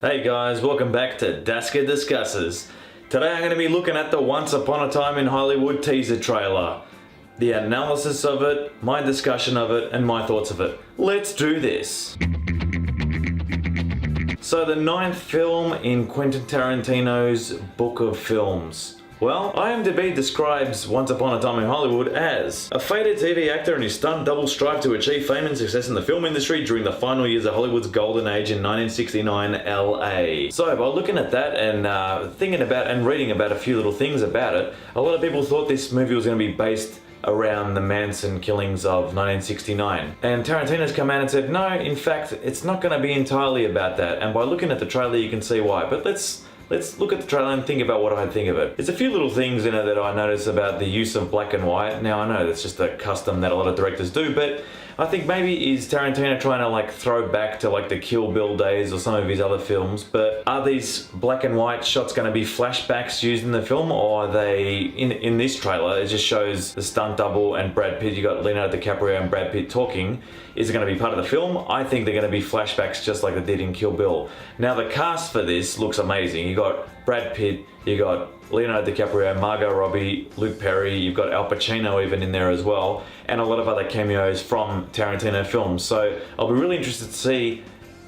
Hey guys, welcome back to Daska Discusses. Today I'm going to be looking at the Once Upon a Time in Hollywood teaser trailer. The analysis of it, my discussion of it, and my thoughts of it. Let's do this. So the 9th film in Quentin Tarantino's book of films. Well, IMDb describes Once Upon a Time in Hollywood as a faded TV actor and his stunt double strive to achieve fame and success in the film industry during the final years of Hollywood's golden age in 1969 LA. So by looking at that and thinking about and reading about a few little things about it, a lot of people thought this movie was going to be based around the Manson killings of 1969. And Tarantino's come out and said, no, in fact, it's not going to be entirely about that. And by looking at the trailer, you can see why. But let's look at the trailer and think about what I think of it. There's a few little things in it that I notice about the use of black and white. Now I know that's just a custom that a lot of directors do, but I think maybe is Tarantino trying to like throw back to like the Kill Bill days or some of his other films, but are these black and white shots going to be flashbacks used in the film, or are they, in this trailer, it just shows the stunt double and Brad Pitt, you got Leonardo DiCaprio and Brad Pitt talking. Is it going to be part of the film? I think they're going to be flashbacks just like they did in Kill Bill. Now the cast for this looks amazing. You got Brad Pitt, you got Leonardo DiCaprio, Margot Robbie, Luke Perry, you've got Al Pacino even in there as well, and a lot of other cameos from Tarantino films. So I'll be really interested to see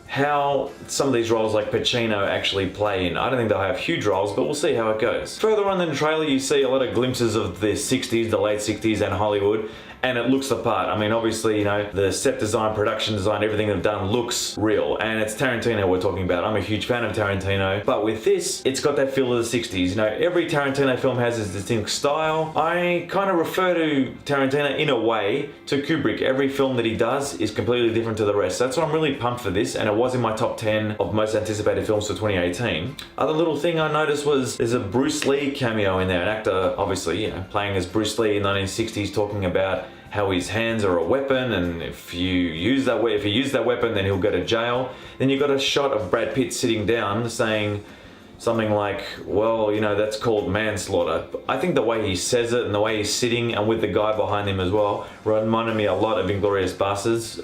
how some of these roles like Pacino actually play in. I don't think they'll have huge roles, but we'll see how it goes. Further on in the trailer, you see a lot of glimpses of the 60s, the late 60s and Hollywood, and it looks the part. I mean, obviously, you know, the set design, production design, everything they've done looks real, and it's Tarantino we're talking about. I'm a huge fan of Tarantino, but with this, it's got that feel of the 60s. You know, every Tarantino film has its distinct style. I kind of refer to Tarantino in a way to Kubrick. Every film that he does is completely different to the rest. That's why I'm really pumped for this, and it was in my top 10 of most anticipated films for 2018. Other little thing I noticed was there's a Bruce Lee cameo in there, an actor obviously, you know, playing as Bruce Lee in the 1960s, talking about how his hands are a weapon, and if you use that weapon, then he'll go to jail. Then you got a shot of Brad Pitt sitting down saying something like, well, you know, that's called manslaughter. I think the way he says it and the way he's sitting and with the guy behind him as well reminded me a lot of Inglourious Basterds,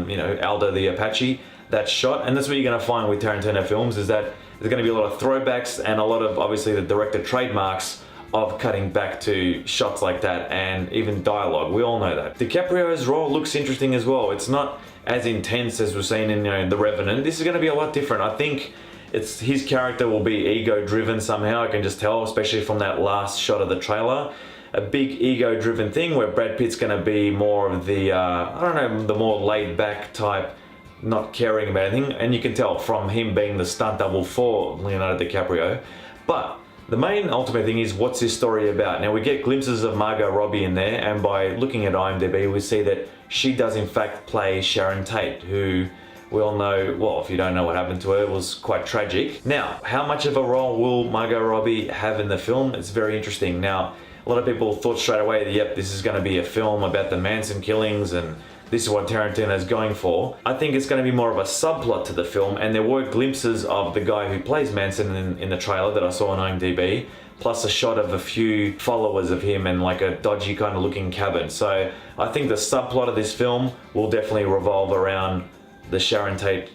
you know, Aldo the Apache, that shot. And that's what you're going to find with Tarantino films, is that there's going to be a lot of throwbacks and a lot of, obviously, the director trademarks of cutting back to shots like that, and even dialogue. We all know that. DiCaprio's role looks interesting as well. It's not as intense as we've seen in, you know, The Revenant. This is going to be a lot different. I think his character will be ego-driven somehow. I can just tell, especially from that last shot of the trailer. A big ego-driven thing where Brad Pitt's going to be more of the, I don't know, the more laid-back type, not caring about anything. And you can tell from him being the stunt double for Leonardo DiCaprio. But the main ultimate thing is, what's this story about? Now we get glimpses of Margot Robbie in there, and by looking at IMDb we see that she does in fact play Sharon Tate, who we all know, well, if you don't know what happened to her, was quite tragic. Now, how much of a role will Margot Robbie have in the film? It's very interesting. Now, a lot of people thought straight away that, yep, this is going to be a film about the Manson killings and this is what Tarantino is going for. I think it's going to be more of a subplot to the film, and there were glimpses of the guy who plays Manson in the trailer that I saw on IMDb, plus a shot of a few followers of him and like a dodgy kind of looking cabin. So I think the subplot of this film will definitely revolve around the Sharon Tate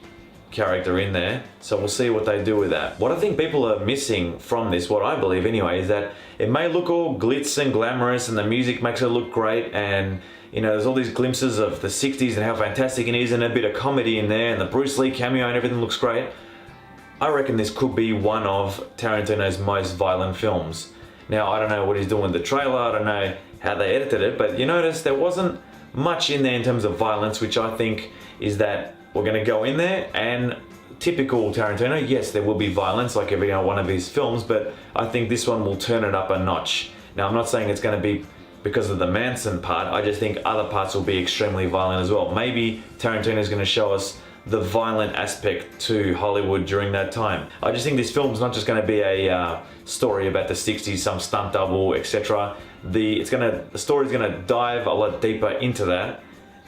character in there, so we'll see what they do with that. What I think people are missing from this, what I believe anyway, is that it may look all glitz and glamorous and the music makes it look great, and you know, there's all these glimpses of the 60s and how fantastic it is, and a bit of comedy in there, and the Bruce Lee cameo and everything looks great. I reckon this could be one of Tarantino's most violent films. Now, I don't know what he's doing with the trailer, I don't know how they edited it, but you notice there wasn't much in there in terms of violence, which I think is that we're going to go in there, and typical Tarantino, yes, there will be violence like every one of his films, but I think this one will turn it up a notch. Now, I'm not saying it's going to be because of the Manson part, I just think other parts will be extremely violent as well. Maybe Tarantino's going to show us the violent aspect to Hollywood during that time. I just think this film's not just going to be a story about the 60s, some stunt double, etc. The story's going to dive a lot deeper into that,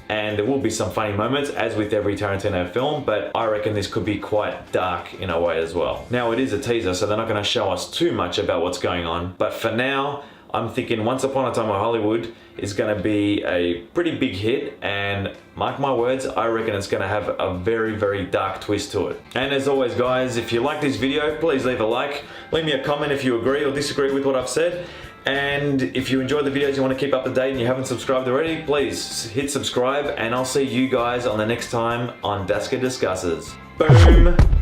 and there will be some funny moments, as with every Tarantino film, but I reckon this could be quite dark in a way as well. Now, it is a teaser, so they're not going to show us too much about what's going on, but for now, I'm thinking Once Upon a Time in Hollywood is going to be a pretty big hit, and mark my words, I reckon it's going to have a very, very dark twist to it. And as always guys, if you like this video, please leave a like, leave me a comment if you agree or disagree with what I've said. And if you enjoy the videos, you want to keep up to date and you haven't subscribed already, please hit subscribe, and I'll see you guys on the next time on Daska Discusses. Boom!